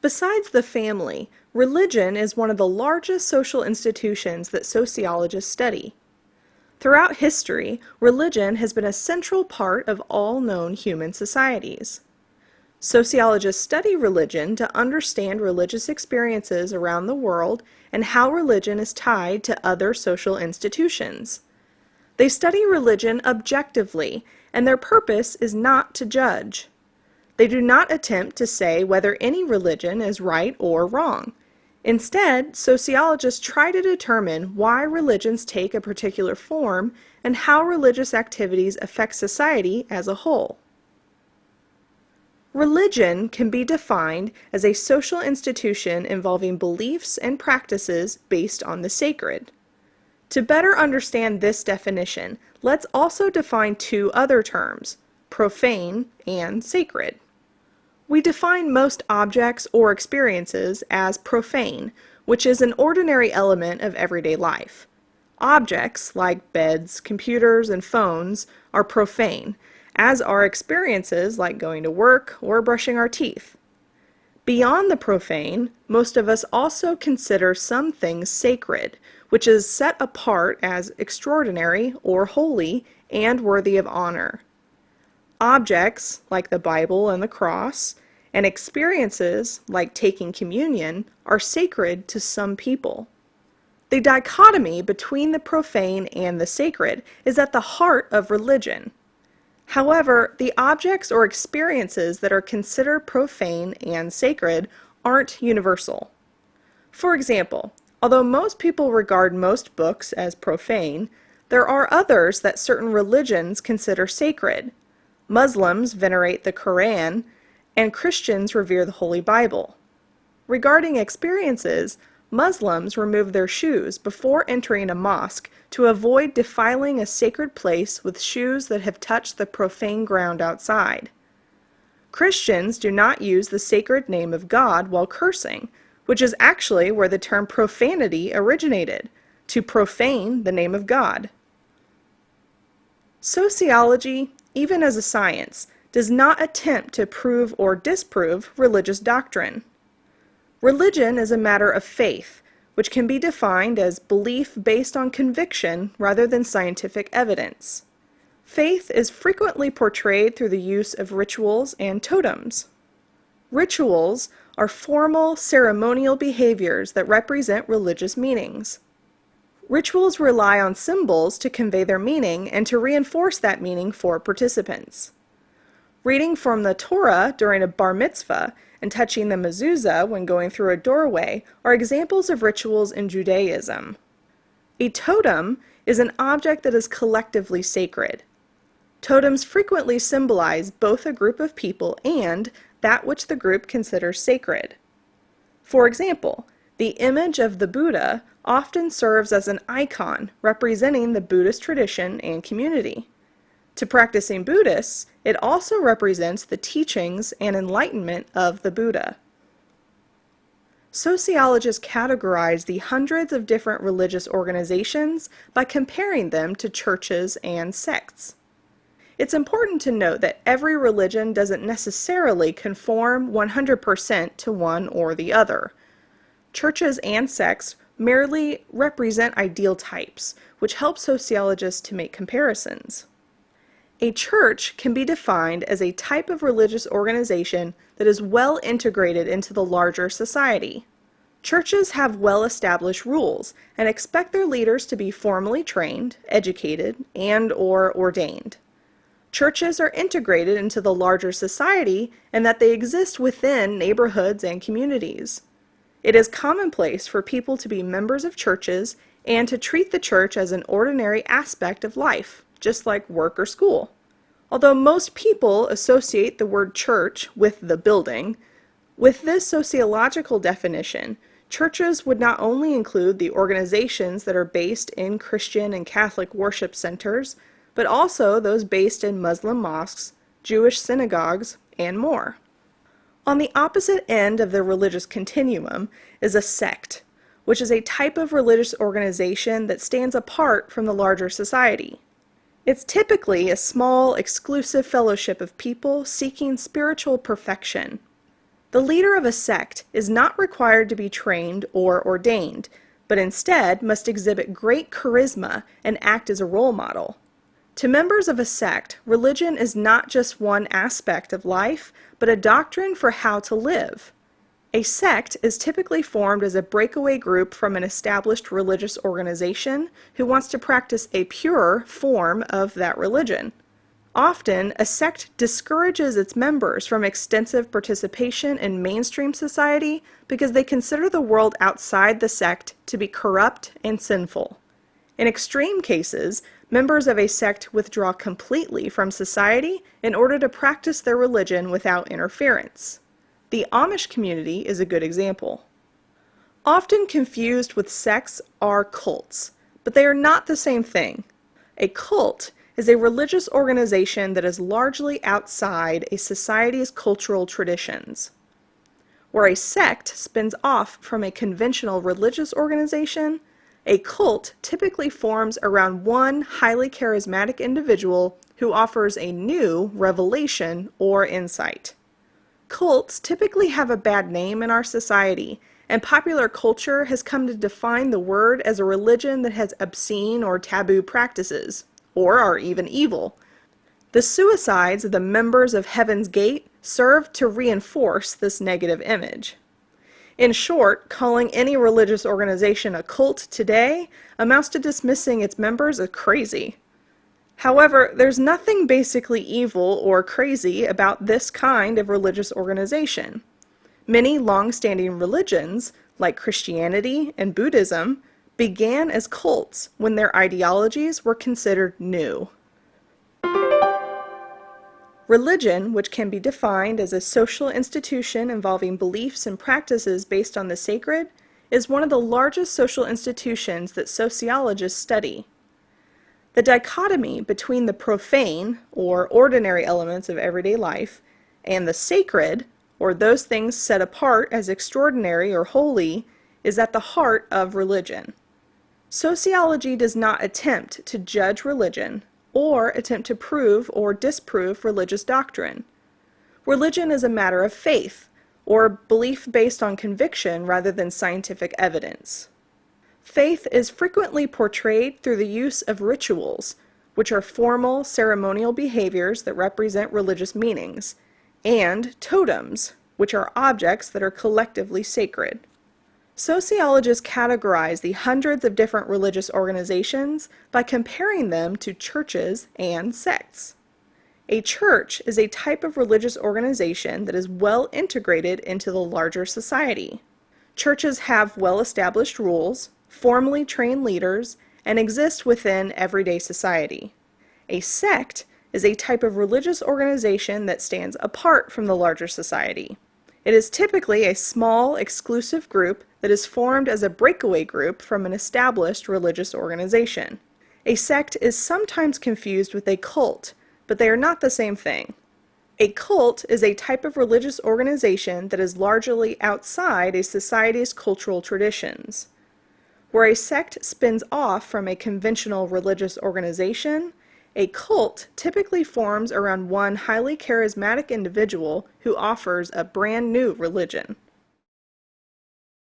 Besides the family, religion is one of the largest social institutions that sociologists study. Throughout history, religion has been a central part of all known human societies. Sociologists study religion to understand religious experiences around the world and how religion is tied to other social institutions. They study religion objectively, and their purpose is not to judge. They do not attempt to say whether any religion is right or wrong. Instead, sociologists try to determine why religions take a particular form and how religious activities affect society as a whole. Religion can be defined as a social institution involving beliefs and practices based on the sacred. To better understand this definition, let's also define two other terms, profane and sacred. We define most objects or experiences as profane, which is an ordinary element of everyday life. Objects, like beds, computers, and phones, are profane, as are experiences like going to work or brushing our teeth. Beyond the profane, most of us also consider some things sacred, which is set apart as extraordinary or holy and worthy of honor. Objects, like the Bible and the cross, and experiences, like taking communion, are sacred to some people. The dichotomy between the profane and the sacred is at the heart of religion. However, the objects or experiences that are considered profane and sacred aren't universal. For example, although most people regard most books as profane, there are others that certain religions consider sacred. Muslims venerate the Quran, and Christians revere the Holy Bible. Regarding experiences, Muslims remove their shoes before entering a mosque to avoid defiling a sacred place with shoes that have touched the profane ground outside. Christians do not use the sacred name of God while cursing, which is actually where the term profanity originated, to profane the name of God. Sociology, even as a science, does not attempt to prove or disprove religious doctrine. Religion is a matter of faith, which can be defined as belief based on conviction rather than scientific evidence. Faith is frequently portrayed through the use of rituals and totems. Rituals are formal, ceremonial behaviors that represent religious meanings. Rituals rely on symbols to convey their meaning and to reinforce that meaning for participants. Reading from the Torah during a bar mitzvah and touching the mezuzah when going through a doorway are examples of rituals in Judaism. A totem is an object that is collectively sacred. Totems frequently symbolize both a group of people and that which the group considers sacred. For example, the image of the Buddha often serves as an icon representing the Buddhist tradition and community. To practicing Buddhists, it also represents the teachings and enlightenment of the Buddha. Sociologists categorize the hundreds of different religious organizations by comparing them to churches and sects. It's important to note that every religion doesn't necessarily conform 100% to one or the other. Churches and sects merely represent ideal types, which help sociologists to make comparisons. A church can be defined as a type of religious organization that is well integrated into the larger society. Churches have well-established rules and expect their leaders to be formally trained, educated, and/or ordained. Churches are integrated into the larger society in that they exist within neighborhoods and communities. It is commonplace for people to be members of churches and to treat the church as an ordinary aspect of life, just like work or school. Although most people associate the word church with the building, with this sociological definition, churches would not only include the organizations that are based in Christian and Catholic worship centers, but also those based in Muslim mosques, Jewish synagogues, and more. On the opposite end of the religious continuum is a sect, which is a type of religious organization that stands apart from the larger society. It's typically a small, exclusive fellowship of people seeking spiritual perfection. The leader of a sect is not required to be trained or ordained, but instead must exhibit great charisma and act as a role model. To members of a sect, religion is not just one aspect of life, but a doctrine for how to live. A sect is typically formed as a breakaway group from an established religious organization who wants to practice a pure form of that religion. Often, a sect discourages its members from extensive participation in mainstream society because they consider the world outside the sect to be corrupt and sinful. In extreme cases, members of a sect withdraw completely from society in order to practice their religion without interference. The Amish community is a good example. Often confused with sects are cults, but they are not the same thing. A cult is a religious organization that is largely outside a society's cultural traditions. Where a sect spins off from a conventional religious organization, a cult typically forms around one highly charismatic individual who offers a new revelation or insight. Cults typically have a bad name in our society, and popular culture has come to define the word as a religion that has obscene or taboo practices, or are even evil. The suicides of the members of Heaven's Gate serve to reinforce this negative image. In short, calling any religious organization a cult today amounts to dismissing its members as crazy. However, there's nothing basically evil or crazy about this kind of religious organization. Many long-standing religions, like Christianity and Buddhism, began as cults when their ideologies were considered new. Religion, which can be defined as a social institution involving beliefs and practices based on the sacred, is one of the largest social institutions that sociologists study. The dichotomy between the profane, or ordinary elements of everyday life, and the sacred, or those things set apart as extraordinary or holy, is at the heart of religion. Sociology does not attempt to judge religion, or attempt to prove or disprove religious doctrine. Religion is a matter of faith, or belief based on conviction rather than scientific evidence. Faith is frequently portrayed through the use of rituals, which are formal ceremonial behaviors that represent religious meanings, and totems, which are objects that are collectively sacred. Sociologists categorize the hundreds of different religious organizations by comparing them to churches and sects. A church is a type of religious organization that is well integrated into the larger society. Churches have well-established rules, formally trained leaders, and exist within everyday society. A sect is a type of religious organization that stands apart from the larger society. It is typically a small, exclusive group that is formed as a breakaway group from an established religious organization. A sect is sometimes confused with a cult, but they are not the same thing. A cult is a type of religious organization that is largely outside a society's cultural traditions. Where a sect spins off from a conventional religious organization, a cult typically forms around one highly charismatic individual who offers a brand new religion.